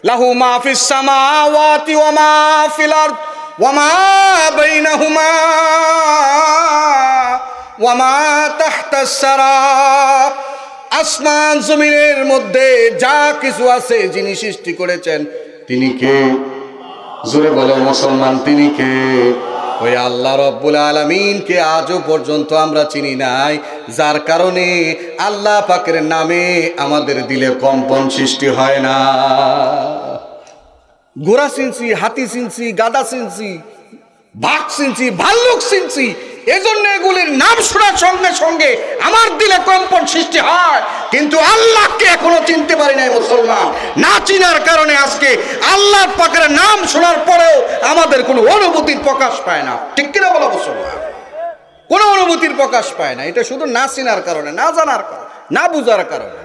লাহু মা ফিস সামাওয়াতি ওয়া মা ফিল আরদ ওয়া মা বাইনাহুমা ওয়া মা তাহতাস সারা। আসমান জমিনের মধ্যে যা কিছু আছে যিনি সৃষ্টি করেছেন তিনি কে? জোরে বলো মুসলমান, তিনি কে? ওই আল্লাহ রব্বুল আলামিনকে আজও পর্যন্ত আমরা চিনি নাই, যার কারণে আল্লাহ পাকের নামে আমাদের দিলে কম্পন সৃষ্টি হয় না। ঘোড়া চিনছি, হাতি চিনছি, গাধা চিনছি, বাঘ চিনছি, ভাল্লুক চিনছি, এজন্য এগুলির নাম শোনার সঙ্গে সঙ্গে আমার দিলে কম্পন সৃষ্টি হয়, কিন্তু আল্লাহকে এখনো চিনতে পারি নাই মুসলমান। না চিনার কারণে আজকে আল্লাহ পাকের নাম শোনার পরেও আমাদের কোনো অনুভূতির প্রকাশ পায় না। ঠিক কিনা বলো মুসলমান? কোনো অনুভূতির প্রকাশ পায় না। এটা শুধু না চিনার কারণে, না জানার কারণে, না বুঝার কারণে।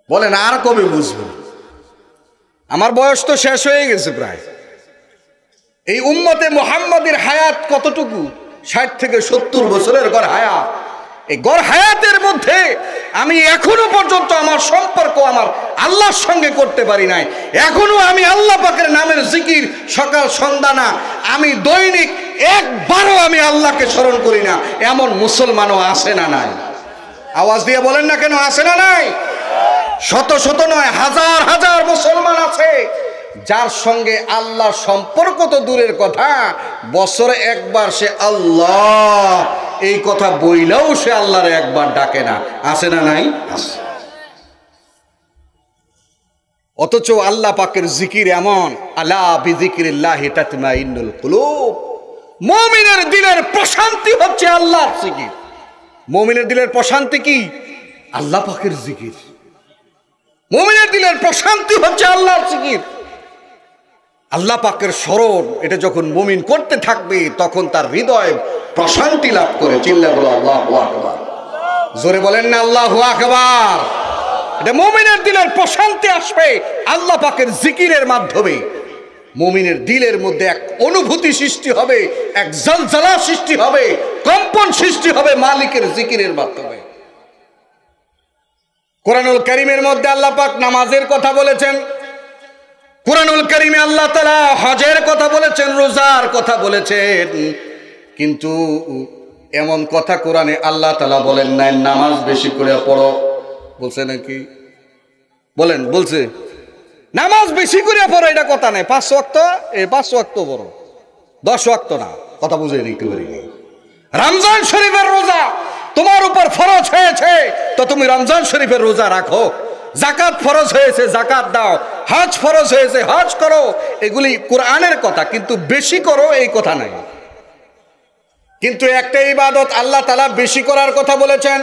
বলেন আর কবে বুঝবো? আমার বয়স তো শেষ হয়ে গেছে প্রায়। এই উম্মতে মুহাম্মাদের হায়াত কতটুকু? 60 থেকে 70 বছরের গড় হায়াত। এই গড় হায়াতের মধ্যে আমি এখনো পর্যন্ত আমার সম্পর্ক আমার আল্লাহর সঙ্গে করতে পারি নাই। এখনো আমি আল্লাহ পাকের নামের জিকির সকাল সন্ধ্যা না, আমি দৈনিক একবারও আমি আল্লাহকে স্মরণ করি না, এমন মুসলমানও আছে না নাই? আওয়াজ দিয়ে বলেন না কেন, আছে না নাই? শত শত নয়, হাজার হাজার মুসলমান আছে যার সঙ্গে আল্লাহর সম্পর্ক তো দূরের কথা, বছরে একবার সে আল্লাহ এই কথা বইলেও সে আল্লাহর একবার ডাকে না। আছে না নাই? অথচ আল্লাহ পাকের জিকির এমন, আলা বিযিকরিল্লাহি তাতমাইন্নুল কুলুব। মুমিনের দিলের প্রশান্তি হচ্ছে আল্লাহর জিকির। মুমিনের দিলের প্রশান্তি কি? আল্লাহ পাকের জিকির। মুমিনের দিলের প্রশান্তি হচ্ছে আল্লাহর জিকির। আল্লাহ পাকের স্মরণ এটা যখন মুমিন করতে থাকবে তখন তার হৃদয় প্রশান্তি লাভ করে। চিল্লা বলো আল্লাহু আকবার। জোরে বলেন না আল্লাহু আকবার। এটা মুমিনের দিলের প্রশান্তি আসবে আল্লাহ পাকের জিকিরের মাধ্যমে। মুমিনের দিলের মধ্যে এক অনুভূতি সৃষ্টি হবে, এক জলজলা সৃষ্টি হবে, কম্পন সৃষ্টি হবে মালিকের জিকিরের মাধ্যমে। কোরআনুল কারীমের মধ্যে আল্লাহ পাক নামাজের কথা বলেছেন, কোরআনুল কারীমে আল্লাহ তাআলা হজের কথা বলেছেন, রোজার কথা বলেছেন, কিন্তু এমন কথা কোরআনে আল্লাহ তাআলা বলেন নাই নামাজ বেশি করে পড়ো। বলছে নাকি? বলেন, বলছে নামাজ বেশি করে পড়ো, এটা কথা নাই। 5 ওয়াক্ত, 5 ওয়াক্ত পড়ো, 10 ওয়াক্ত না। কথা বুঝে নিতে পারিনি। রমজান শরীফের রোজা তোমার উপর ফরজ হয়েছে তো তুমি রমজান শরীফের রোজা রাখো। যাকাত ফরজ হয়েছে, যাকাত দাও। হজ ফরজ হয়েছে, হজ করো। এগুলি কোরআনের কথা, কিন্তু বেশি করো এই কথা নাই। কিন্তু একটা ইবাদত আল্লাহ তাআলা বেশি করার কথা বলেছেন,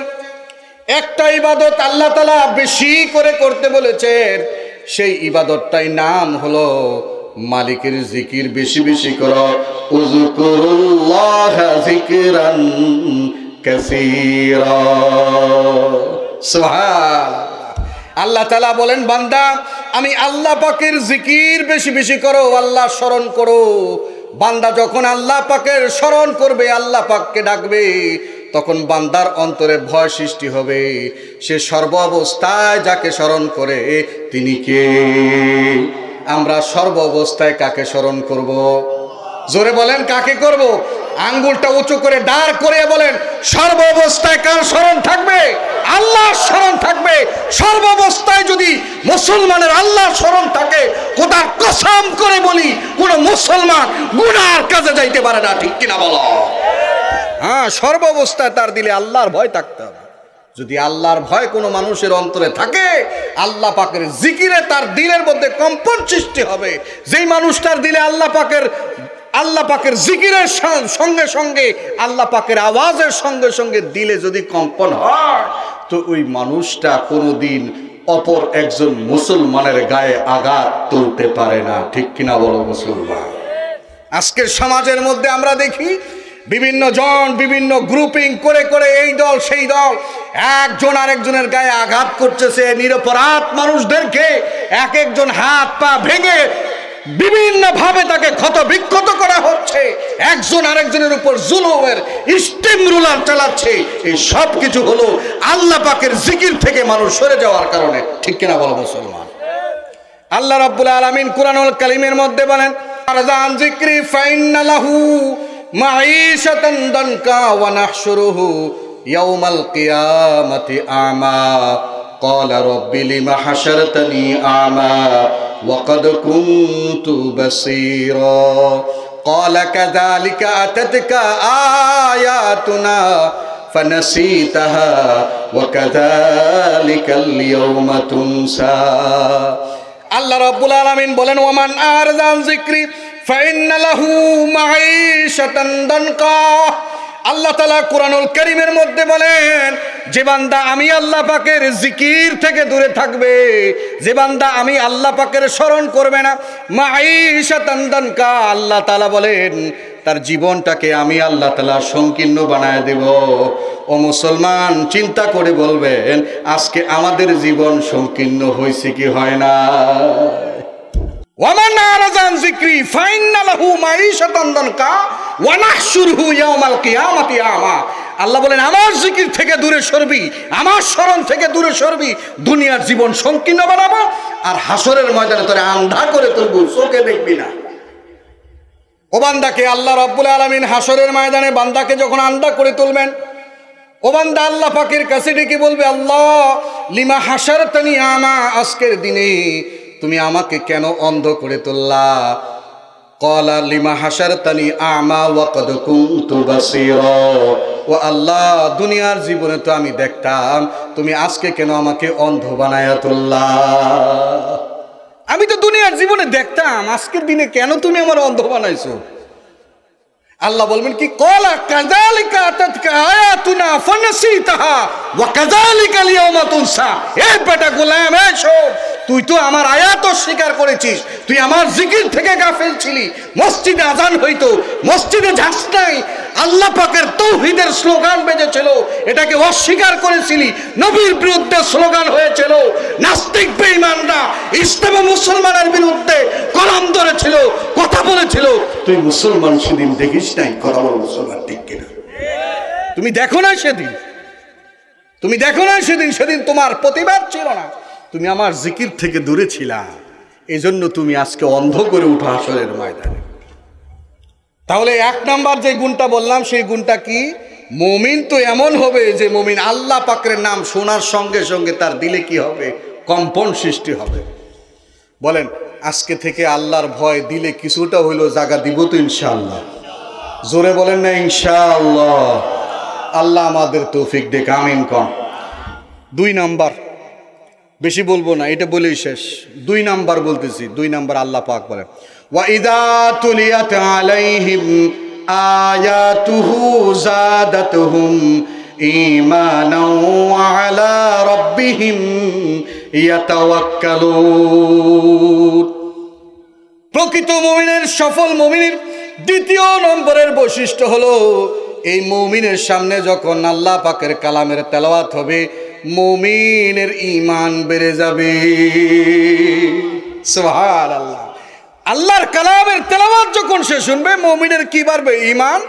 একটা ইবাদত আল্লাহ তাআলা বেশি করে করতে বলেছেন, সেই ইবাদতটাই নাম হলো মালিকের জিকির। বেশি বেশি করো। উযকুরুল্লাহা যিকরান কাসীরা। সুবহানাল্লাহ। আল্লাহ তাআলা বলেন, বান্দা আমি আল্লাহ পাকের জিকির বেশি বেশি করো, আল্লাহ স্মরণ করো। বান্দা যখন আল্লাহ পাকের স্মরণ করবে, আল্লাহ পাককে ডাকবে, তখন বান্দার অন্তরে ভয় সৃষ্টি হবে। সে সর্ব অবস্থায় যাকে স্মরণ করে তিনি কে? আমরা সর্ব অবস্থায় কাকে স্মরণ করব? জোরে বলেন, কাকে করব? আঙ্গুলটা উঁচু করে দাঁড় করে বলেন, সর্ব অবস্থায় কার স্মরণ থাকবে? আল্লাহর স্মরণ থাকবে। সর্ব অবস্থায় যদি মুসলমানের আল্লাহর স্মরণ থাকে, খোদার কসম করে বলি কোন মুসলমান গুনার কাজে যাইতে পারে না। ঠিক কিনা বলো? হ্যাঁ, সর্ব অবস্থায় তার দিলে আল্লাহর ভয় থাকতে হবে। যদি আল্লাহর ভয় কোনো মানুষের অন্তরে থাকে, আল্লাহ পাকের জিকিরে তার দিলের মধ্যে কম্পন সৃষ্টি হবে। যেই মানুষটার দিলে আল্লাহ পাকের জিকিরের সঙ্গে সঙ্গে আল্লাহ পাকের আওয়াজের সঙ্গে সঙ্গে দিলে যদি কম্পন হয়, তো ওই মানুষটা কোনোদিন অপর একজন মুসলমানের গায়ে আঘাত তুলতে পারে না। ঠিক কিনা বলো মুসলমান? আজকের সমাজের মধ্যে আমরা দেখি বিভিন্ন জন বিভিন্ন গ্রুপিং করে করে এই দল সেই দল একজন আরেকজনের গায়ে আঘাত করতেছে। নিরপরাধ মানুষদেরকে এক একজন হাত পা ভেঙে বিভিন্ন ভাবে তাকে ক্ষত বিক্ষত করা হচ্ছে। একজন আরেকজনের উপর জুলুমের স্টিম রুলার চালাচ্ছে। এই সব কিছু হলো আল্লাহ পাকের জিকির থেকে মানুষ সরে যাওয়ার কারণে। ঠিক কিনা বলো মুসলমান? আল্লাহ রাব্বুল আলামিন কুরআনুল কারীমের মধ্যে বলেন আরজান যিকরি ফাইন্না লাহু মাঈশাতান দানকা ওয়া নাহশুরুহু ইয়াউমাল কিয়ামাতি আমা ক্বালা রাব্বি লিমা হাশারতানি আমা ওয়া ক্বাদ কুনতু বাসীরা ক্বালা কাযালিকা আতাতকা আয়াতুনা ফানাসীতাহা ওয়া কাযালিকাল ইয়াউমা তুনসা। আল্লাহ রাব্বুল আলামিন বলেন ওমান আরজান যিকরি ফাইন্না লাহু মাঈশাতান দানকা। আল্লাহ তাআলা কুরআনুল কারীমের মধ্যে বলেন যে বান্দা আমি আল্লাহ পাকের জিকির থেকে দূরে থাকবে, যে বান্দা আমি আল্লাহ পাকের স্মরণ করবে না, মাঈশাতান দানকা, আল্লাহ তাআলা বলেন তার জীবনটাকে আমি আল্লাহ তাআলা সংকীর্ণ বানায় দেব। ও মুসলমান, চিন্তা করে বলবেন আজকে আমাদের জীবন সংকীর্ণ হয়েছে কি হয় না? ওয়ামান আরজান যিকরি ফাইন্না লাহু মাঈশাতান দানকা ওয়া নাহশুরুহু ইয়াউমাল কিয়ামাতি আমা। আল্লাহ বলেন আমার জিকির থেকে দূরে সরবি, আমার স্মরণ থেকে দূরে সরবি, দুনিয়ার জীবন সংকীর্ণ বানাবো আর হাসরের ময়দানে তোরে আন্ধা করে তুলবো, চোখে দেখবি না। ও বান্দাকে আল্লাহ রাব্বুল আলামিন হাসরের ময়দানে বান্দাকে যখন আন্ধা করে তুলবেন, ও বান্দা আল্লাহ পাকের কাছে ডেকে বলবে আল্লাহ লিমা হাশারতানি আমা, আজকের দিনে তুমি আমাকে কেন অন্ধ করে তুললা? ক্বালা লিমা হাশারতানি আমা ওয়া ক্বাদ কুনতু বাসীরা। ও আল্লাহ দুনিয়ার জীবনে তো আমি দেখতাম, তুমি আজকে কেন আমাকে অন্ধ বানায়া তুললা? আমি তো দুনিয়ার জীবনে দেখতাম, আজকের দিনে কেন তুমি আমার অন্ধ বানাইছো? আল্লাহ বলবেন কি ক্বালা কাযালিকা আতাতকা আয়াতুনা ফানাসীতাহা ওয়া কাযালিকাল ইয়াউমা তুনসা। এ বেটা গোলাম, এসো, তুই তো আমার আয়াত অস্বীকার করেছিস, তুই আমার জিকির থেকে গাফিল ছিলি। মসজিদে আজান হইতো, মসজিদে যাস নাই, আল্লাহ পাকের তাওহীদের স্লোগান বেজেছিল, এটাকে অস্বীকার করেছিলি, নবীর বিরুদ্ধে স্লোগান হয়েছিল, নাস্তিক বেঈমানরা ইসলাম ও মুসলমানের বিরুদ্ধে কলম ধরেছিল, কথা বলেছিল। তুই মুসলমান সেদিন দেখিস নাই, কথা বল মুসলমান ঠিক কিনা? তুমি দেখো না সেদিন, তুমি দেখো না সেদিন, সেদিন তোমার প্রতিবাদ ছিল না, তুমি আমার জিকির থেকে দূরে ছিলা, এই জন্য তুমি আজকে অন্ধ করে উঠো হাসরের ময়দানে। তাহলে এক নাম্বার যে গুণটা বললাম সেই গুণটা কি? মুমিন তো এমন হবে যে মুমিন আল্লাহ পাকের নাম শোনার সঙ্গে সঙ্গে তার দিলে কি হবে? কম্পন সৃষ্টি হবে। বলেন আজকে থেকে আল্লাহর ভয় দিলে কিছুটা হইলো জায়গা দিব তো ইনশাআল্লাহ? জোরে বলেন না ইনশাআল্লাহ? আল্লাহ আমাদের তৌফিক দেখ, আমিন কন। 2 নাম্বার, বেশি বলবো না, এটা বলেই শেষ। 2 নাম্বার বলতেছি, 2 নাম্বার আল্লাহ পাক বলেন ওয়া ইযা তুলিয়াত আলাইহিম আয়াতুহু যাদাতুহুম ঈমানাও ওয়া আলা রাব্বিহিম ইয়াতাওয়াক্কালুন। প্রকৃত মুমিনের, সফল মুমিনের 2 নম্বরের বৈশিষ্ট্য হলো এই মুমিনের সামনে যখন আল্লাহ পাকের কালামের তেলাওয়াত হবে, মুমিনের ঈমান বেড়ে যাবে। সুবহানাল্লাহ। আল্লাহর কালামের তেলাওয়াত যখন সে শুনবে, মুমিনের কি বাড়বে? ঈমান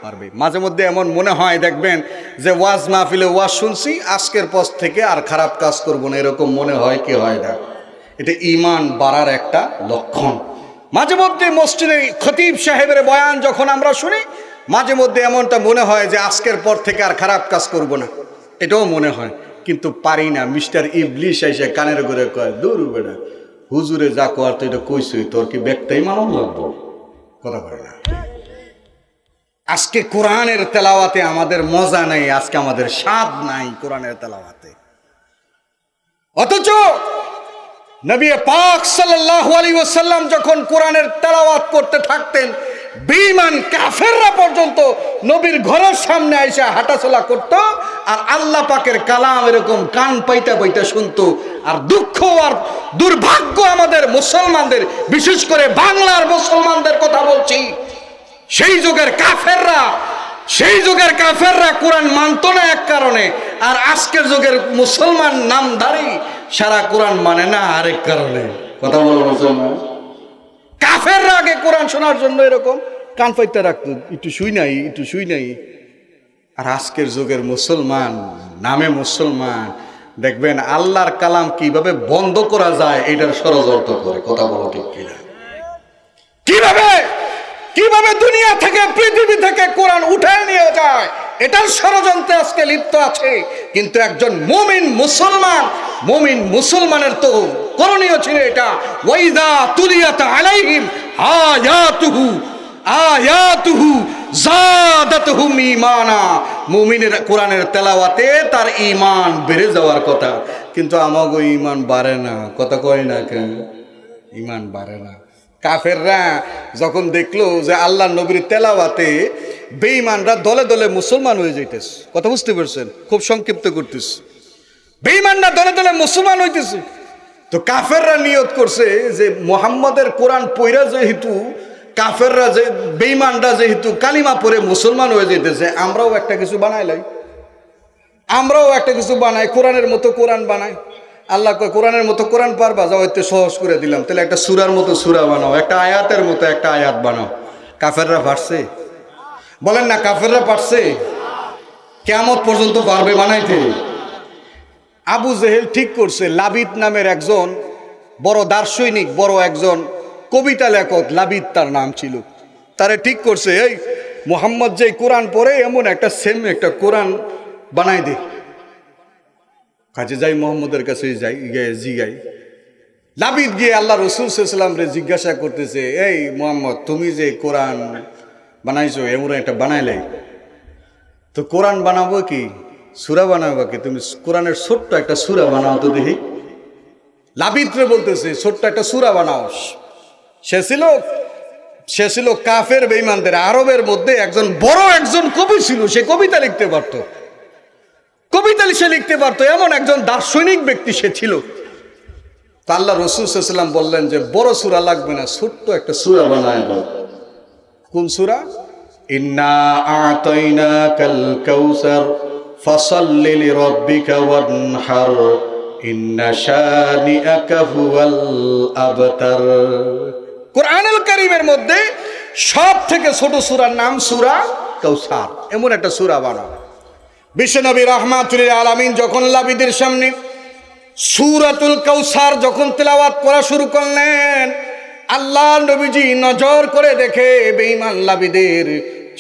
বাড়বে। মাঝে মধ্যে এমন মনে হয়, দেখবেন যে ওয়াজ মাহফিলে ওয়াজ শুনছি, আজকের পর থেকে আর খারাপ কাজ করব না, এরকম মনে হয় কি হয় না? এটা ঈমান বাড়ার একটা লক্ষণ। মাঝে মধ্যে মসজিদে খতিব সাহেবের বয়ান যখন আমরা শুনি, মাঝে মধ্যে এমনটা মনে হয় যে আজকের পর থেকে আর খারাপ কাজ করব না, এটাও মনে হয়, কিন্তু পারি না। মিস্টার ইবলিশ এসে কানের ঘরে কয়, দূর বেটা, হুজুরে যা কর তো এটা কইছই, তোর কি ব্যাগটাই মানব লাগবো? কথা বলে না। আজকে কোরআনের তেলাওয়াতে আমাদের মজা নাই, আজকে আমাদের স্বাদ নাই কোরআনের তেলাওয়াতে। অথচ নবী পাক সাল্লাল্লাহু আলাইহি ওয়াসাল্লাম যখন কোরআনের তেলাওয়াত করতে থাকতেন, বেঈমান কাফেররা পর্যন্ত নবীর ঘরের সামনে এসে হাঁটাচলা করত, আর আল্লাহ পাকের কালাম এরকম কান পাইতা পাইতা শুনতো। আর দুঃখ আর দুর্ভাগ্য আমাদের মুসলমানদের, বিশেষ করে বাংলার মুসলমানদের কথা বলছি, সেই যুগের কাফেররা কোরআন মানত না এক কারণে, আর আজকের যুগের মুসলমান নামধারী সারা কোরআন মানে না আরেক কারণে। কথা বলো মুসলমান। কাফেররা আগে কোরআন শোনার জন্য এরকম কান পাইতে রাখতো, একটু শুই নাই। আর আজকের যুগের মুসলমান, নামে মুসলমান, দেখবেন আল্লাহর কালাম কিভাবে বন্ধ করা যায় এটার ষড়যন্ত্র করে। কথা বলো ঠিক কিনা? কিভাবে কিভাবে দুনিয়া থেকে পৃথিবী থেকে কোরআন উঠায় নিয়ে যায় এটার ষড়যন্ত্রে আজকে লিপ্ত আছে। কিন্তু একজন মুমিন মুসলমানের তো করণীয় ছিল এটা, ওয়াইদা তুলিয়াত আলাইহিম আয়াতুহু জাদাতুহুম ঈমানা। মুমিনের কোরআনের তেলাওয়াতে তার ঈমান বেড়ে যাওয়ার কথা, কিন্তু আমাগো ঈমান বাড়ে না। কথা কয় না কেন? ঈমান বাড়ে না। কাফেররা যখন দেখলো যে আল্লাহ নবীর তেলাওয়াতে বেঈমানরা দলে দলে মুসলমান হয়ে যাইতেছে, কথা বুঝতে পারছেন? খুব সংক্ষিপ্ত করতেছে, বেঈমানরা দলে দলে মুসলমান হইতেছে, তো কাফেররা নিয়ত করছে যে মুহাম্মদের কোরআন পইরা যেহেতু কাফেররা যে বেঈমানরা যেহেতু কালিমা পড়ে মুসলমান হয়ে যাইতেছে, আমরাও একটা কিছু বানাইলাই, আমরাও একটা কিছু বানাই, কোরআনের মতো কোরআন বানাই। আল্লাহ কয় কোরআনের মতো কোরআন পারবা, যাও এতে সহজ করে দিলাম, তাহলে একটা সূরার মতো সূরা বানাও, একটা আয়াতের মতো একটা আয়াত বানাও। কাফেররা পারছে? বলেন না, কাফেররা পারছে? কিয়ামত পর্যন্ত পারবে বানাইতে? আবু জেহেল ঠিক করছে, লাবিদ নামের একজন বড় দার্শনিক, বড় একজন কবিতা লেখক, লাবিদ তার নাম ছিল, তারে ঠিক করছে এই মুহাম্মদ যে কোরআন পড়ে এমন একটা সেম একটা কোরআন বানাই দে। কাজে যাই মোহাম্মদের কাছে যাই, জিগাই, লাবিদ গিয়ে আল্লাহ রসুল সাল্লাল্লাহু আলাইহি ওয়াসাল্লাম জিজ্ঞাসা করতেছে, এই মুহাম্মদ তুমি যে কোরআন বানাইছো এমন একটা বানাইলে, তো কোরআন বানাবো কি সূরা বানাবো কি, তুমি কোরআনের ছোট্ট একটা সূরা বানাও তো দেখি। লাবিদরে বলতেছে ছোট্ট একটা সূরা বানাও। সে ছিল কাফের বেঈমানদের আরবের মধ্যে একজন বড় একজন কবি ছিল, সে কবিতা লিখতে পারতো, সে লিখতে পারতো, এমন একজন দার্শনিক ব্যক্তি সে ছিল। তা আল্লাহ রাসূল সাল্লাল্লাহু আলাইহি ওয়াসাল্লাম বললেন যে বড় সূরা লাগবে না, ছোট্ট একটা সূরা বানায় দাও। কোন সূরা? ইন্না আ'তাইনাকাল কাউসার ফাসাল্লি লিরাব্বিকা ওয়ানহার ইন্না শানিআকা হুয়াল আবতার। কোরআনুল কারীমের মধ্যে সব থেকে ছোট সূরার নাম সূরা কাউসার, এমন একটা সূরা বানাও। বিশ্বনবী রাহমাতুল আলামিন যখন লাবিদের সামনে সূরাতুল কাউসার যখন তেলাওয়াত করা শুরু করলেন, আল্লাহ নবীজি নজর করে দেখে বেঈমান লাবিদের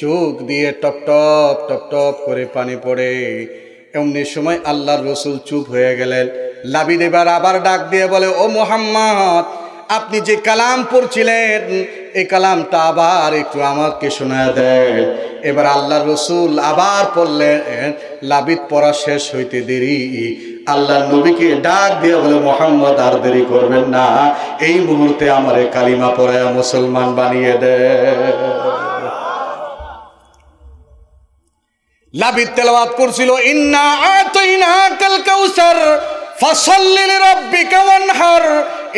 চোখ দিয়ে টপ টপ টপ টপ করে পানি পড়ে। এমনি সময় আল্লাহর রাসূল চুপ হয়ে গেলেন। লাবিদ এবার আবার ডাক দিয়ে বলে, ও মুহাম্মদ, আপনি যে কালাম পড়ছিলেন এই কালামটা আবার একটু আমাকে শোনায় দেন। এবার আল্লাহর রাসূল আবার পড়লেন। লাবিদ পড়া শেষ হইতে দেরি, আল্লাহ নবীকে ডাক দিয়ে বলে, মুহাম্মদ আর দেরি করবেন না, এই মুহূর্তে আমারে কালিমা পড়ায়া মুসলমান বানিয়ে দে। লাবিদ তেলাওয়াত করছিল, ইন্না আ'তাইনাকাল কাউসার ফাসাল্লি লিরাব্বিকা ওয়ানহার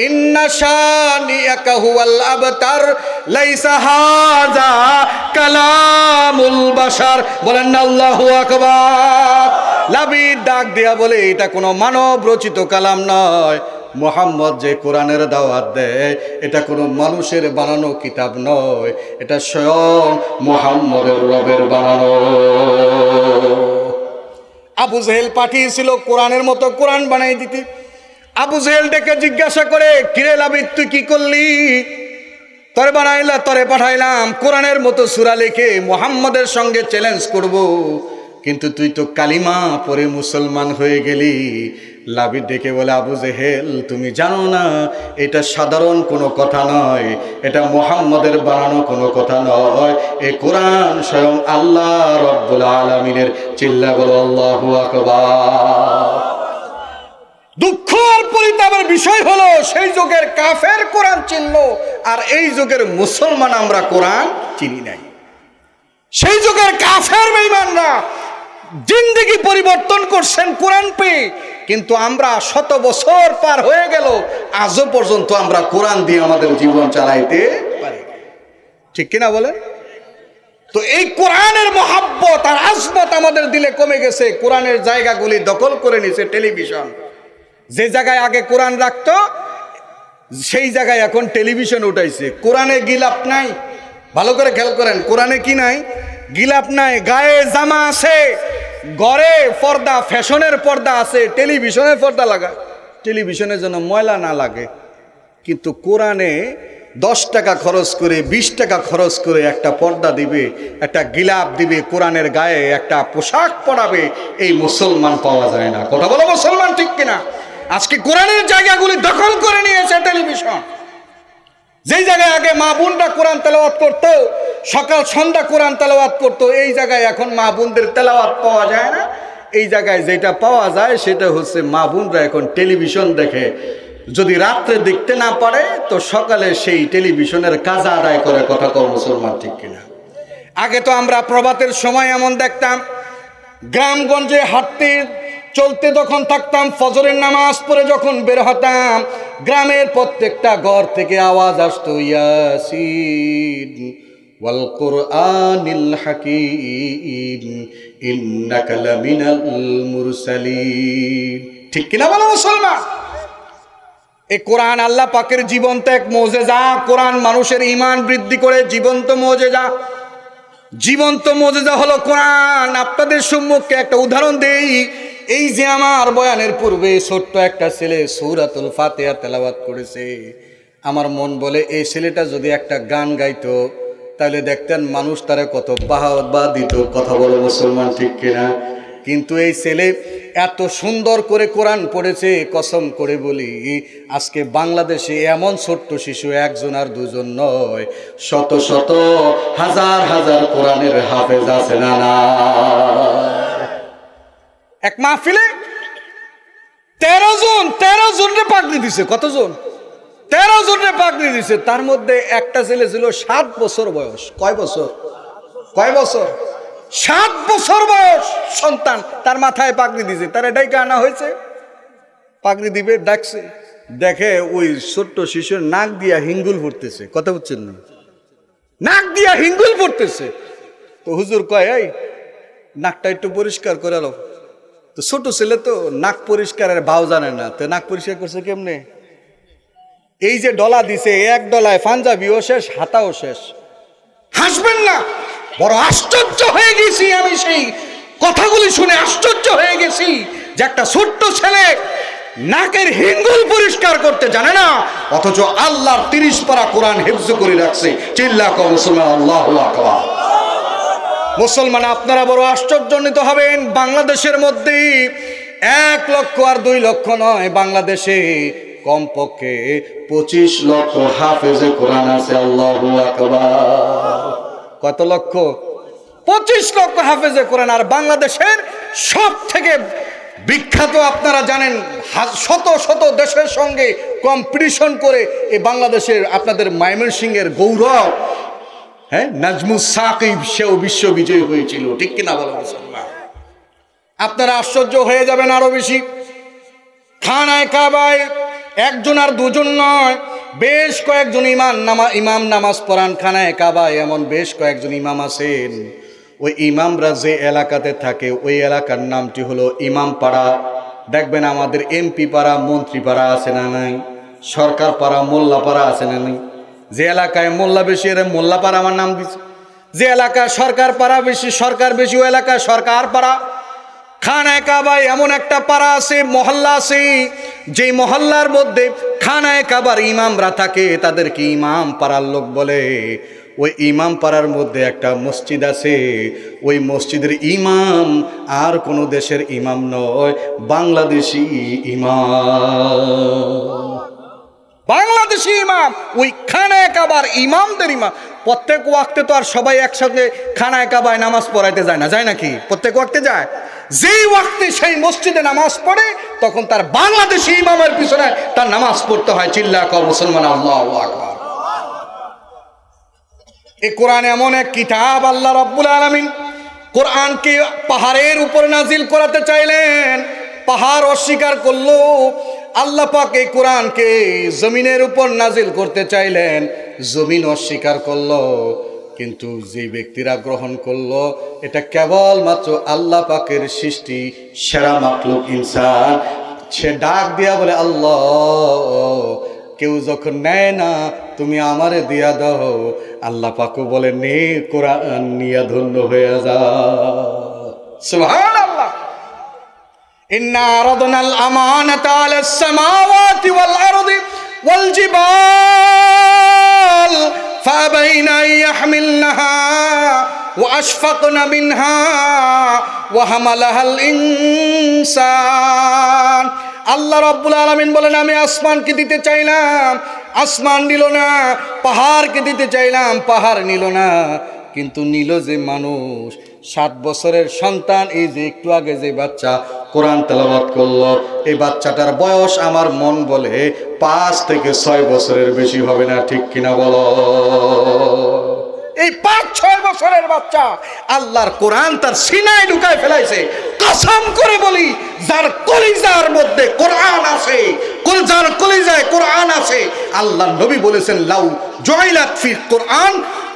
ইন্না শানিআকা হুয়াল আবতার লাইসা হাযা কালামুল বাশার। বলেন না আল্লাহু আকবার। লাবিদ ডাক দিয়া বলে, এটা কোনো মানব রচিত কালাম নয়, মুহাম্মদ যে কোরআনের দাওয়াত দেয় এটা কোনো মানুষের বানানো কিতাব নয়, এটা স্বয়ং মুহাম্মদের রবের বানানো। আবু জেহেল পাঠিয়েছিল কোরআনের মতো কোরআন বানাই দিতে। আবু জেহেল ডেকে জিজ্ঞাসা করে, কিরে লাবিদ তুই কি করলি? তরে বানাইলা, তরে পাঠাইলাম কোরআনের মতো সূরা লিখে মুহাম্মদের সঙ্গে চ্যালেঞ্জ করব, কিন্তু তুই তো কালিমা পড়ে মুসলমান হয়ে গেলি। লাবিদ ডেকে বলে, আবু জেহেল তুমি জানো না এটা সাধারণ কোনো কথা নয়, এটা মুহাম্মদের বানানো কোনো কথা নয়, এই কোরআন স্বয়ং আল্লাহ রব্বুল আলামিনের। চিল্লা বলো আল্লাহু আকবার। দুঃখ আর পরিতাপের বিষয় হলো সেই যুগের কাফের কোরআন চিনল, আর এই যুগের মুসলমান আমরা কোরআন চিনি নাই। সেই যুগের কাফের বেঈমানরা জিন্দেগি পরিবর্তন করছেন কোরআন পেয়ে, কিন্তু আমরা শত বছর পার হয়ে গেল আজও পর্যন্ত আমরা কোরআন দিয়ে আমাদের জীবন চালাইতে পারি, ঠিক কিনা বলেন? তো এই কোরআনের মহাব্বত আর আজমত আমাদের দিলে কমে গেছে। কোরআনের জায়গাগুলি দখল করে নিছে টেলিভিশন। যে জায়গায় আগে কোরআন রাখতো সেই জায়গায় এখন টেলিভিশন উঠাইছে। কোরআনে গিলাপ নাই, ভালো করে খেয়াল করেন, কোরআনে কি নাই? গিলাপ নাই। গায়ে জামা আছে, ঘরে পর্দা, ফ্যাশনের পর্দা আছে, টেলিভিশনের পর্দা লাগায়, টেলিভিশনের জন্য ময়লা না লাগে। কিন্তু কোরআনে 10 টাকা খরচ করে, 20 টাকা খরচ করে একটা পর্দা দিবে, একটা গিলাপ দিবে, কোরআনের গায়ে একটা পোশাক পরাবে, এই মুসলমান পাওয়া যায় না। কথা বলো মুসলমান ঠিক কিনা? আজকে কোরআনের জায়গাগুলি দখল করে নিয়েছে টেলিভিশন। যেই জায়গায় আগে মা বোনরা কোরআন তেলাওয়াত করতো, সকাল সন্ধ্যা কোরআন তেলাওয়াত করতো, এই জায়গায় এখন মা বোনদের তেলাওয়াত পাওয়া যায় না। এই জায়গায় যেটা পাওয়া যায় সেটা হচ্ছে মা বোনরা এখন টেলিভিশন দেখে, যদি রাত্রে দেখতে না পারে তো সকালে সেই টেলিভিশনের কাজা আদায় করে। কথা কও মুসলমান ঠিক কিনা? আগে তো আমরা প্রভাতের সময় এমন দেখতাম, গ্রামগঞ্জে হাঁটতে চলতে যখন থাকতাম, ফজরের নামাজ পড়ে যখন বের হতাম, গ্রামের প্রত্যেকটা ঘর থেকে আওয়াজ আসতো, ইয়াসিন ওয়াল কুরআনিল হাকীম ইন্নাকা লামিনাল মুরসালিন। ঠিক কিনা বলো মুসলমান? এই কোরআন আল্লাহ পাকের জীবন্ত এক মুজিজা। কোরআন মানুষের ঈমান বৃদ্ধি করে, জীবন্ত মুজিজা। জীবন্ত মুজিজা হলো কোরআন। আপনাদের সম্মুখে একটা উদাহরণ দেই। এই যে আমার বয়ানের পূর্বে ছোট্ট একটা ছেলে সূরাতুল ফাতিহা তেলাওয়াত করেছে, আমার মন বলে এই ছেলেটা যদি একটা গান গাইতো তাহলে দেখতেন মানুষ তারা কত বাহবা দিত। কথা বলো মুসলমান ঠিক কিনা? কিন্তু এই ছেলে এত সুন্দর করে কোরআন পড়েছে, কসম করে বলি আজকে বাংলাদেশে এমন ছোট্ট শিশু একজন আর দুজন নয়, শত শত হাজার হাজার কোরআনের হাফেজ আছে না না। এক মাহফিলে 13 জনরে পাগড়ি দিছে। কতজন? 13 জনরে পাগড়ি দিছে। তার মধ্যে একটা ছেলে ছিল 7 বছর বয়স। কয় বছর? 7 বছর বয়স সন্তান, তার মাথায় পাগড়ি দিছে। তার এটাই কানা হয়েছে, পাগড়ি দিবে, ডাকছে, দেখে ওই ছোট্ট শিশুর নাক দিয়া হিঙ্গুল পড়তেছে। কথা বুঝছেন না? নাক দিয়া হিঙ্গুল পড়তেছে। তো হুজুর কয়, এই নাকটা একটু পরিষ্কার করে লো। তো ছোট ছেলে তো নাক পরিষ্কারের ভাও জানে না, তো নাক পরিষ্কার করছে কেমনে? এই যে ডলা দিছে, এক ডলায় পাঞ্জাবিও শেষ, হাতাও শেষ। হাসবেন না, বড় আশ্চর্য হয়ে গেছি আমি। সেই কথাগুলি শুনে আশ্চর্য হয়ে গেছি যে একটা ছোট্ট ছেলে নাকের হিঙ্গুল পরিষ্কার করতে জানে না, অথচ আল্লাহর 30 পারা কোরআন হিফজ করে রাখছে। চিল্লা কও মুসলমান, আল্লাহু আকবার। মুসলমান আপনারা বড় আশ্চর্যান্বিত হবেন। বাংলাদেশের মধ্যে 1 লক্ষ আর 2 লক্ষ নয়, বাংলাদেশে কমপক্ষে 25 লক্ষ হাফেজে কোরআন আছে। আল্লাহু আকবার। কত লক্ষ? 25 লক্ষ হাফেজে কোরআন। আর বাংলাদেশের সব থেকে বিখ্যাত, আপনারা জানেন, শত শত দেশের সঙ্গে কম্পিটিশন করে এই বাংলাদেশের আপনাদের ময়মনসিংহের গৌরব, হ্যাঁ, নাজমুস সাকিব, সেও বিশ্ববিজয়ী হয়েছিল। ঠিক কিনা বলো মুসলমান? আপনারা আশ্চর্য হয়ে যাবেন আরো বেশি। খানায় কাবায় একজন আর দুজন নয়, বেশ কয়েকজন ইমাম নামাজ পড়ান খানায় কাবায়। এমন বেশ কয়েকজন ইমাম আছেন, ওই ইমামরা যে এলাকাতে থাকে ওই এলাকার নামটি হলো ইমাম পাড়া। দেখবেন আমাদের এমপি পাড়া, মন্ত্রী পাড়া আছে না নাই? সরকার পাড়া, মোল্লা পাড়া আছে না নাই? যে এলাকায় মোল্লা বেশি এর মোল্লা পাড়া আমার নাম দিচ্ছে। যে এলাকায় সরকার পাড়া বেশি, সরকার বেশি, ওই এলাকায় সরকার পাড়া। খানায় কাবায় এমন একটা পাড়া আছে, মহল্লা আছে, যেই মহল্লার মধ্যে খানায় কাবার ইমামরা থাকে, তাদেরকে ইমাম পাড়ার লোক বলে। ওই ইমাম পাড়ার মধ্যে একটা মসজিদ আছে, ওই মসজিদের ইমাম আর কোনো দেশের ইমাম নয়, বাংলাদেশি ইমাম। বাংলাদেশি ইমাম, ওই খানায় কাবার ইমামদের ইমাম। প্রত্যেক ওয়াক্তে তো আর সবাই একসঙ্গে খানায় কাবায় নামাজ পড়াইতে যায় না, যায় নাকি? প্রত্যেক ওয়াক্তে যায়। যেই ওয়াক্তে সেই মসজিদে নামাজ পড়ে, তখন তার বাংলাদেশি ইমামের পিছনে তার নামাজ পড়তে হয়। চিল্লা কর মুসলমান, আল্লাহু আকবার। এই কোরআন এমন এক কিতাব, আল্লাহ রাব্বুল আলামিন কোরআনকে পাহাড়ের উপর নাজিল করাতে চাইলেন, পাহাড় অস্বীকার করলো। আল্লাহ পাক এই কোরআনকে জমিনের উপর নাজিল করতে চাইলেন, জমিন অস্বীকার করলো। কিন্তু যে ব্যক্তিরা গ্রহণ করলো, এটা কেবলমাত্র আল্লাহ পাকের সৃষ্টি সেরা মাখলুক ইনসান। সে ডাক দিয়া বলে, আল্লাহ, কেউ যখন নেয় না তুমি আমারে দিয়া দাও। আল্লাহ পাকও বলে, নে কোরআন নিয়া ধন্য হয়ে যা। সুবহানাল্লাহ। ইন্না আরাদনাল আমানাতা আলাস সামাওয়াতি ওয়াল আরদি ওয়াল জিবাল ফাবাইনা ইয়াহমিলনাহা ওয়া আশফাকনা মিনহা ওয়া হামালাহাল ইনসান। আল্লাহ রাব্বুল আলামিন বলেন, আমি আসমানকে দিতে চাইলাম, আসমান নিল না। পাহাড়কে দিতে চাইলাম, পাহাড় নিল না। কিন্তু নিল যে মানুষ। 7 বছরের সন্তান, এই যে একটু আগে যে বাচ্চা কোরআন তেলাওয়াত করলো, এই বাচ্চাটার বয়স আমার মন বলে 5 থেকে 6 বছরের বেশি হবে না, ঠিক কিনা বলো? এই 5-6 বছরের বাচ্চা আল্লাহর কোরআন তার সিনায় ঢুকায় ফেলাইছে। কসম করে বলি, যার কলিজার মধ্যে কোরআন আছে, যার কলিজায় কোরআন আছে, আল্লাহ নবী বলেছেন, লাউ জুইলাত ফি কোরআন,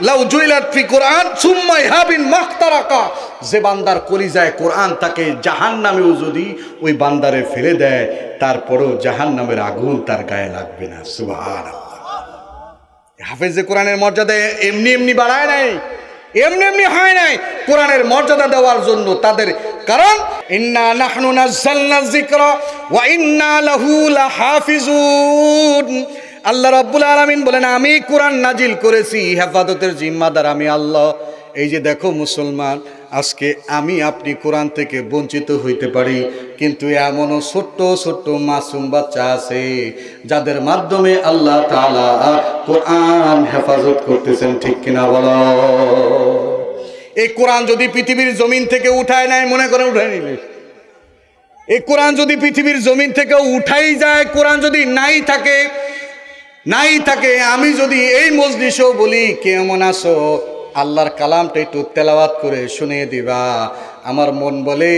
লাউ জুইলাত ফি কোরআন সুম্মা ইহাবিন মাখতারাকা। যে বান্দার কলিজায় কোরআন তাকে জাহান্নামেও যদি ওই বান্দারে ফেলে দেয়, তারপরেও জাহান্নামের আগুন তার গায়ে লাগবে না। সুবহানাল্লাহ। হাফেজে কোরআনের মর্যাদা এমনি এমনি বাড়ায় নাই, এমনি এমনি হয় নাই। কোরআনের মর্যাদা দেওয়ার জন্য তাদের, কারণ ইন্না নাহনু নাযালনা যিকরা ওয়া ইন্না লাহু লাহাফিজুন। আল্লাহ রাব্বুল আলামিন বলেন, আমি কোরআন নাজিল করেছি, হেফাজতের জিম্মাদার আমি আল্লাহ। এই যে দেখো মুসলমান, আজকে আমি আপনি কোরআন থেকে বঞ্চিত হইতে পারি, কিন্তু এমনও ছোট্ট ছোট্ট মাসুম বাচ্চা আছে যাদের মাধ্যমে আল্লাহ তাআলা কোরআন হেফাজত করতেছেন, ঠিক কিনা বলো? এই কোরআন যদি পৃথিবীর জমিন থেকে উঠায় নেয়, মনে করে উঠায় নিলে, এই কোরআন যদি পৃথিবীর জমিন থেকে উঠাই যায়, কোরআন যদি নাই থাকে, আমি যদি এই মজলিসেও বলি, কেমন আছো, আল্লাহর কালামটা একটু তেলাওয়াত করে শুনিয়ে দিবা, আমার মন বলে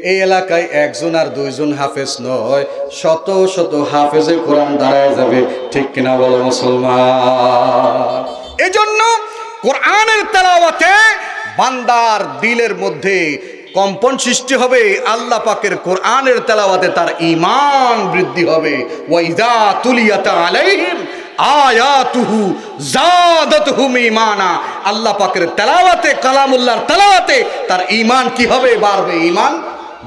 এই এলাকায় 1জন আর 2জন হাফেজ নয়, শত শত হাফেজে কোরআন দাঁড়ায় যাবে, ঠিক কিনা বলো মুসলমান? এজন্য কোরআনের তেলাওয়াতে বান্দার দিলের মধ্যে কম্পন সৃষ্টি হবে, আল্লাহ পাকের কোরআনের তেলাওয়াতে তার ঈমান বৃদ্ধি হবে। ওয়া ইযা তুলিয়াত আলাইহিম আয়াতুহু যাদাতুহুম ঈমানা। আল্লাহ পাকের তেলাওয়াতে, কালামুল্লাহর তেলাওয়াতে তার ঈমান কি হবে? বাড়বে, ঈমান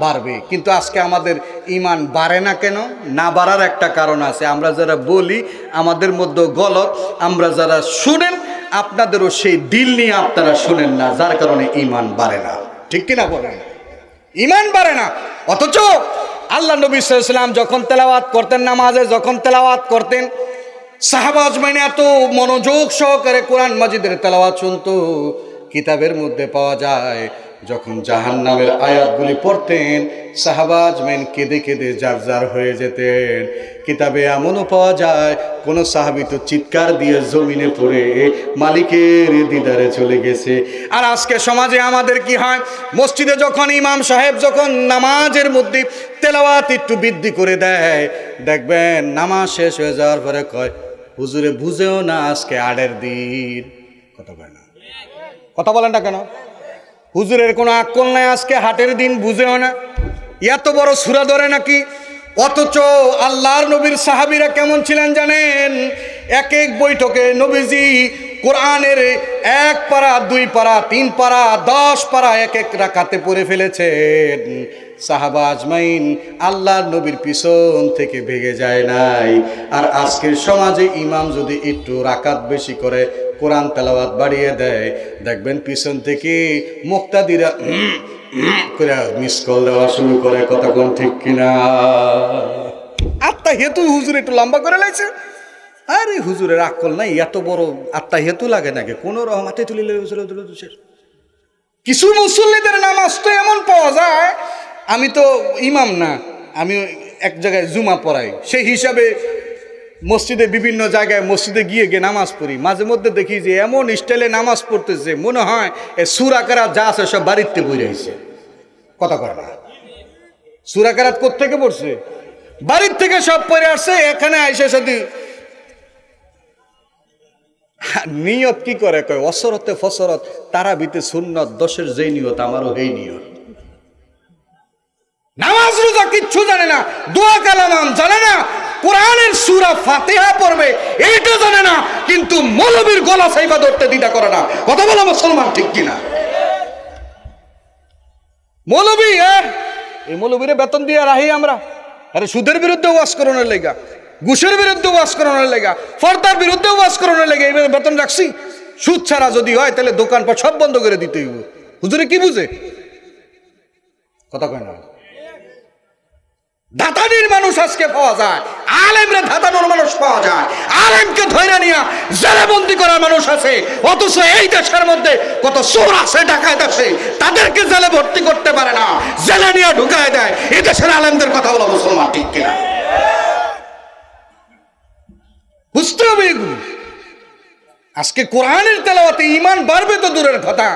বাড়বে। কিন্তু আজকে আমাদের ঈমান বাড়ে না কেন? না বাড়ার একটা কারণ আছে, আমরা যারা বলি আমাদের মধ্যে গলত, আমরা যারা শুনেন আপনাদেরও সেই দিল নিয়ে আপনারা শুনেন না, যার কারণে ঈমান বাড়ে না, ঠিক কিনা বলেন? ঈমান বাড়ে না। অথচ আল্লাহ নবী সাল্লাল্লাহু আলাইহি ওয়াসাল্লাম যখন তেলাওয়াত করতেন, নামাজে যখন তেলাওয়াত করতেন, সাহাবা আজমাইন এত মনোযোগ সহকারে কোরআন মাজিদের তেলাওয়াত শুনতো। কিতাবের মধ্যে পাওয়া যায়, যখন জাহান্নামের আয়াতগুলি পড়তেন, সাহাবা আজমাইন কেঁদে কেঁদে জারজার হয়ে যেতেন। কিতাবে এমনও পাওয়া যায়, কোনো সাহাবী তো চিৎকার দিয়ে জমিনে পড়ে মালিকের দিদারে চলে গেছে। আর আজকে সমাজে আমাদের কি হয়, মসজিদে যখন ইমাম সাহেব যখন নামাজের মধ্যে তেলাওয়াত একটু বৃদ্ধি করে দেয়, দেখবেন নামাজ শেষ হয়ে যাওয়ার পরে কয়, হুজুরে বুঝেও না আজকে 8-এর দিন। কথা বলে না, কথা বলেন না কেন? হুজুরের কোনো আকল নাই, আজকে হাটের দিন, বুঝেও না, এত বড় সূরা ধরে নাকি? অথচ আল্লাহর নবীর সাহাবীরা কেমন ছিলেন জানেন? এক এক বৈঠকে নবীজি কোরআনের 1 পারা 2 পারা 3 পারা 10 পারা এক এক রাকাতে পড়ে ফেলেছেন। সাহাবা আজমাইন আল্লাহর নবীর পিছন থেকে ভেগে যায় নাই। আর আজকের সমাজে ইমাম যদি একটু রাকাত বেশি করে, কোরআন তেলাওয়াত বাড়িয়ে দেয়, দেখবেন পিছন থেকে মুক্তাদিরা করে মিস কল দেওয়া শুরু করে। কতক্ষণ, ঠিক কিনা? আত্মা হেতু হুজুর একটু লম্বা করে লাইছে। আরে হুজুরের আকল নাই, এত বড় আত্মা হেতু লাগে নাকি? কোনো রহমাতে তুলিলে কিছু মুসল্লিদের নামাজ তো এমন পাওয়া যায়, আমি তো ইমাম না, আমি এক জায়গায় জুমা পড়াই, সেই হিসাবে মসজিদে বিভিন্ন জায়গায় মসজিদে গিয়ে নামাজ পড়ি। মাঝে মধ্যে দেখি যে এমন স্টাইলে নামাজ পড়তেছে, মনে হয় সূরা কেরাত যা আছে সব বাড়িতে পড়ে আইছে। কথা করে না, সূরা কেরাত কোত্থেকে পড়ছে? বাড়ির থেকে সব পড়ে আসছে, এখানে আইসে সাথে নিয়ত কি করে কয়, অসরতে ফসরত তারাবিতে সুন্নত 10-এর যেই নিয়ত আমারও এই নিয়ত। নামাজ রোজা কিচ্ছু জানে না, দোয়া কালাম জানে না, কোরআনের সূরা ফাতিহা পড়বে এইটা জানে না, কিন্তু মৌলবীর গলা সাইফা ধরতে দ্বিধা করে না। কথা বলো মুসলমান, ঠিক কিনা? মৌলবী এই মৌলবীরে বেতন দিয়ে রাহি আমরা। আরে সুদের বিরুদ্ধে ওয়াজ করানোর লেগা, ঘুষের বিরুদ্ধে ওয়াজ করানোর লেগা, ফর্দার বিরুদ্ধে ওয়াজ করানোর লেগা এইভাবে বেতন রাখছি। সুদ ছাড়া যদি হয় তাহলে দোকানপাট সব বন্ধ করে দিতে হইব। হুজুরে কি বুঝে? কথা কয় না। ধাতানির মানুষ আজকে পাওয়া যায়, আলেমরা ধাতানোর মানুষ পাওয়া যায়, আলেমকে ধরে নিয়ে জেলে বন্দি করার মানুষ আছে। অথচ এই দেশের মধ্যে কত চোর আছে, ডাকাত আছে, তাদেরকে জেলে ভর্তি করতে পারে না, জেলে নিয়ে ঢুকায় দেয়। এই দেশের আলেমদের কথা বলো মুসলমান, ঠিক কিনা? বুঝতে হবে এগুলো। আজকে কোরআনের তেলাওয়াতে ঈমান বাড়বে তো দূরের কথা,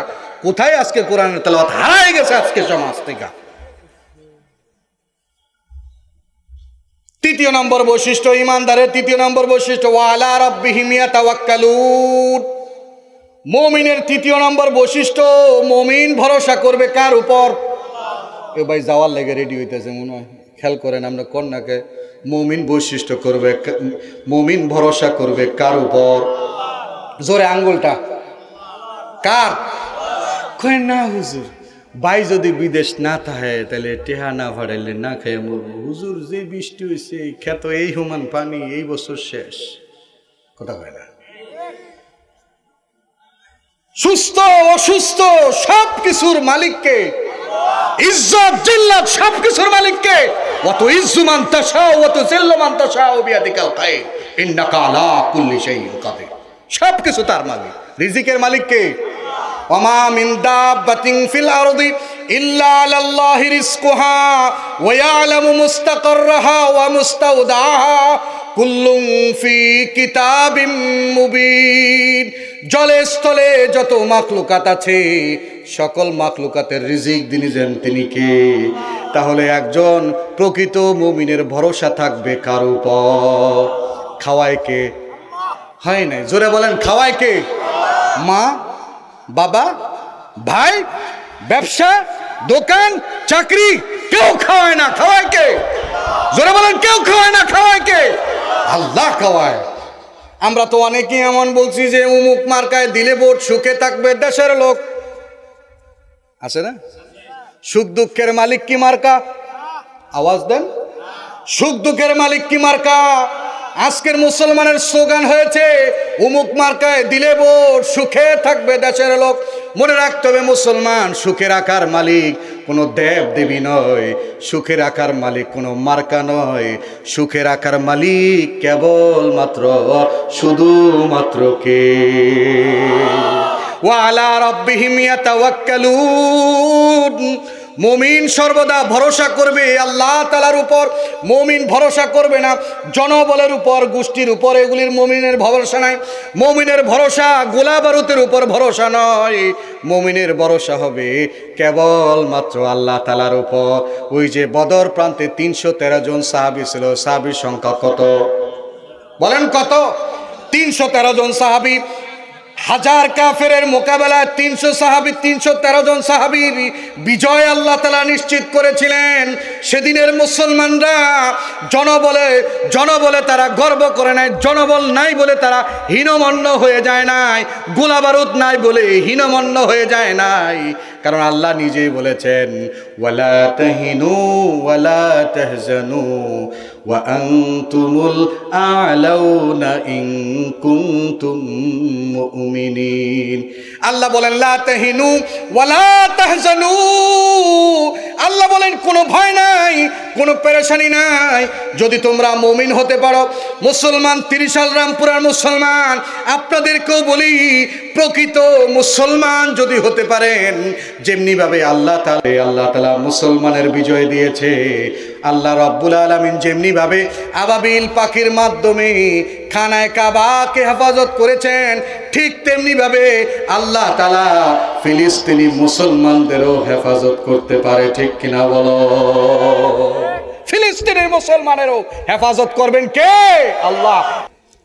কোথায় আজকে কোরআনের তেলাওয়াত হারায় গেছে আজকে সমাজ থেকে। তৃতীয় নম্বর বৈশিষ্ট্য ঈমানদারের, তৃতীয় নম্বর বৈশিষ্ট্য ওয়া আলা রাব্বিহিম ইয়াতাওয়াক্কালুন। মুমিনের তৃতীয় নম্বর বৈশিষ্ট্য, মুমিন ভরসা করবে কার উপর? এ ভাই যাওয়ার লেগে রেডি হইতেছে মনে হয়, খেয়াল করেন আমরা কন্যাকে। মুমিন বৈশিষ্ট্য করবে, মুমিন ভরসা করবে কার উপর? জোরে আঙ্গুলটা কার? কয় না হুজুর, ভাই যদি বিদেশ না থাকে তাহলে টেহা না ভাড়াইলে না খেয়ে মরবো। হুজুর যে বৃষ্টি হয়েছে, খেত এই হুমান পানি, এই বছর শেষ। কথা কয় না। সুস্থ অসুস্থ সব কিছুর মালিককে, ইজ্জত জিল্লাত সব কিছুর মালিককে। ওয়াত ইজ্জু মান তাশাউ ওয়া তুযিল্লু মান তাশাউ বিয়াদিকাল খায়র ইন্নাকা আলা কুল্লি শাইইন কাদির। সব কিছু তার মালিক। রিজিকের মালিক কে? ওয়ামা মিন দাব্বাতিন ফিল আরদি ইল্লা আলাল্লাহি রিজকুহা ওয়া ইয়ালামু মুস্তাকাররাহা ওয়া মুস্তাওদাহা কুল্লুন ফি কিতাবিম মুবিন। জলে স্থলে যত মাখলুকাত আছে, সকল মাখলুকাতের রিজিক তিনি কে? তাহলে একজন প্রকৃত মুমিনের ভরসা থাকবে কার উপর? খাওয়ায় কে? হয় নাই, জোরে বলেন খাওয়ায় কে? মা, বাবা, ভাই, ব্যবসা, দোকান, চাকরি, কেউ খাওয়ায় না। খাওয়ায় কে? জোরে বলেন কেউ খাওয়ায় না। খাওয়ায় কে? আল্লাহ খাওয়ায়। আমরা তো অনেকেই এমন বলছি যে উমুক মার্কায় দিলে ভোট সুখে থাকবে দেশের লোক, আছে না? সুখ দুঃখের মালিক কি মার্কা? আওয়াজ দেন। সুখ দুঃখের মালিক কি মার্কা? আজকের মুসলমানের স্লোগান হয়েছে উমুক মার্কায় দিলে ভোট সুখে থাকবে দেশের লোক। মনে রাখতে হবে মুসলমান সুখে রাখার মালিক কোনো দেব দেবী নয়, সুখে রাখার মালিক কোনো মার্কা নয়। সুখে রাখার মালিক কেবলমাত্র শুধুমাত্র কে? ওয়া আলা রাব্বিহিম ইয়াতাওয়াক্কালুন। মুমিন সর্বদা ভরসা করবে আল্লাহ তাআলার উপর। মুমিন ভরসা করবে না জনবলের উপর, গোষ্ঠীর উপর, এগুলির মুমিনের ভরসা নাই। মুমিনের ভরসা গোলা বারুদের উপর ভরসা নয়। মুমিনের ভরসা হবে কেবলমাত্র আল্লাহ তাআলার উপর। ওই যে বদর প্রান্তে 313 জন সাহাবী ছিল, সাহাবীর সংখ্যা কত বলেন? কত? 313 জন সাহাবী। হাজার কাফেরের মোকাবেলায় 300 সাহাবী, 313 জন সাহাবীর বিজয় আল্লাহ তাআলা নিশ্চিত করেছিলেন। সেদিনের মুসলমানরা জনবলে তারা গর্ব করে নাই, জনবল নাই বলে তারা হীনমন্য হয়ে যায় নাই, গোলা বারুদ নাই বলে হীনমন্য হয়ে যায় নাই। কারণ আল্লাহ নিজেই বলেছেন ওয়ালা তাহিনু ওয়ালা তাহজানু ওয়া আনতুমুল আ'লাউনা ইন কুনতুম মুমিনিন। আল্লাহ বলেন লা তাহিনু ওয়ালা তাহজানু। আল্লাহ বলেন কোনো ভয় নাই, কোনো পেরেশানি নাই যদি তোমরা মুমিন হতে পারো। মুসলমান 30 সাল রামপুরার মুসলমান, আপনাদেরকেও বলি প্রকৃত মুসলমান যদি হতে পারেন, যেমনিভাবে আল্লাহ তাআলা মুসলমানের বিজয় দিয়েছে, আল্লাহ রাব্বুল আলামিন যেমনিভাবে আবাবিল পাখির মাধ্যমে খানায় কাবাকে হেফাজত করেছেন, ঠিক তেমনিভাবে আল্লাহ তাআলা ফিলিস্তিনি মুসলমানদেরও হেফাজত করতে পারে। ঠিক কিনা বলো? ফিলিস্তিনের মুসলমানেরও হেফাজত করবেন কে? আল্লাহ।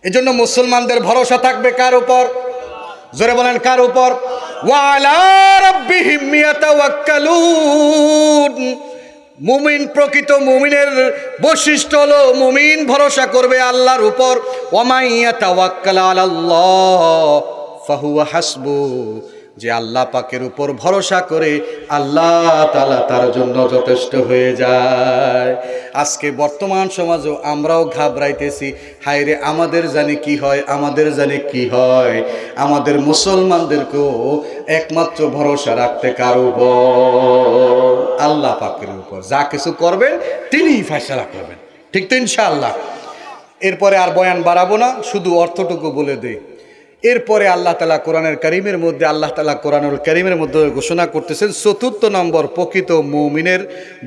এজন্য মুসলমানদের ভরসা থাকবে কার উপর? জোরে বলেন কার উপর? ওয়া আলা রাব্বিহিম ইয়াতাওয়াক্কালুন। মুমিন, প্রকৃত মুমিনের বৈশিষ্ট্য হলো মুমিন ভরসা করবে আল্লাহর উপর। ওয়া মান ইয়াতাওয়াক্কাল আলাল্লাহ ফাহুয়া হাসবু। যে আল্লাহ পাকের উপর ভরসা করে আল্লাহ তাআলা তার জন্য যথেষ্ট হয়ে যায়। আজকে বর্তমান সমাজও আমরাও ঘাবড়াইতেছি, হায়রে আমাদের জানি কি হয়, আমাদের জানি কি হয়। আমাদের মুসলমানদেরকেও একমাত্র ভরসা রাখতে কার উপর? আল্লাহ পাকের উপর। যা কিছু করবেন তিনিই ফয়সালা করবেন, ঠিক তো ইনশাআল্লাহ। এরপরে আর বয়ান বাড়াবো না, শুধু অর্থটুকু বলে দেই। এরপরে আল্লাহ তাআলা কোরআনের কারীমের মধ্যে কোরআনুল কারীমের মধ্যে ঘোষণা করতেছেন ৪র্থ নম্বর প্রকৃত মুমিনের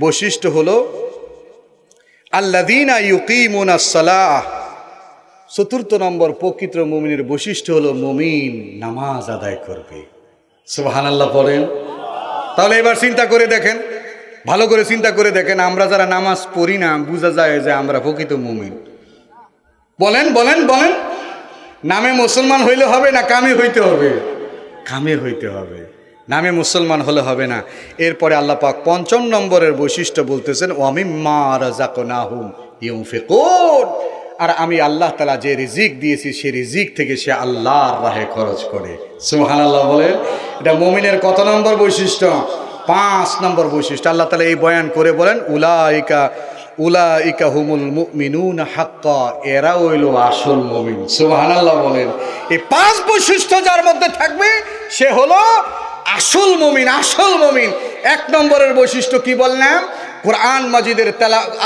বৈশিষ্ট্য হলো আল্লাযীনা ইউকিমুনাস সালাহ। ৪র্থ নম্বর প্রকৃত মুমিনের বৈশিষ্ট্য হলো মুমিন নামাজ আদায় করবে। সুবহানাল্লাহ বলেন। তাহলে এবার চিন্তা করে দেখেন, ভালো করে চিন্তা করে দেখেন, আমরা যারা নামাজ পড়ি না বোঝা যায় যে আমরা প্রকৃত মুমিন? বলেন বলেন বলেন। নামে মুসলমান হইলে হবে না কামে হইতে হবে? কামে হইতে হবে, নামে মুসলমান হলে হবে না। এরপরে আল্লাহ পাক ৫ম নম্বরের বৈশিষ্ট্য বলতেছেন ওয়ামিম্মা রাযাকনাহুম ইউনফিকুন। আর আমি আল্লাহ তাআলা যে রিজিক দিয়েছি সেই রিজিক থেকে সে আল্লাহর রাহে খরচ করে। সুবহানাল্লাহ বলেন। এটা মুমিনের কত নম্বর বৈশিষ্ট্য? ৫ নম্বর বৈশিষ্ট্য। আল্লাহ তাআলা এই বয়ান করে বলেন উলাইকা হুমুল মুমিনুনা হাক্কা, এরা হইল আসল মুমিন। সুবহানাল্লাহ বলেন। এই ৫ বৈশিষ্ট্য যার মধ্যে থাকবে সে হলো আসল মুমিন, আসল মুমিন। ১ নম্বরের বৈশিষ্ট্য কি বললাম? কোরআন মাজিদের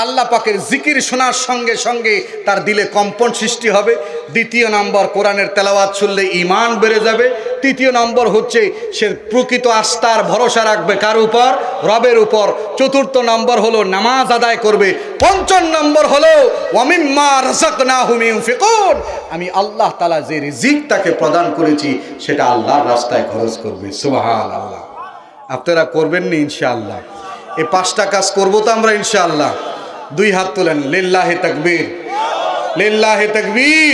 আল্লাহ পাকের জিকির শোনার সঙ্গে সঙ্গে তার দিলে কম্পন সৃষ্টি হবে। ২য় নম্বর, কোরআনের তেলাওয়াত শুনলে ঈমান বেড়ে যাবে। ৩য় নম্বর হচ্ছে সে প্রকৃত আস্থার ভরসা রাখবে কার উপর? রবের উপর। ৪র্থ নম্বর হলো নামাজ আদায় করবে। ৫ম নম্বর হলো ওয়ামিম্মা রাযাকনাহুম ইউনফিকুন, আমি আল্লাহ তাআলা যে রিজিক তাকে প্রদান করেছি সেটা আল্লাহর রাস্তায় খরচ করবে। সুবহানাল্লাহ। আপনারা করবেন না ইনশাআল্লাহ? এই ৫টা কাজ করবো তো আমরা ইনশাআল্লাহ। ২ হাত তোলেন, লিল্লাহি তাকবীর, লিল্লাহি তাকবীর।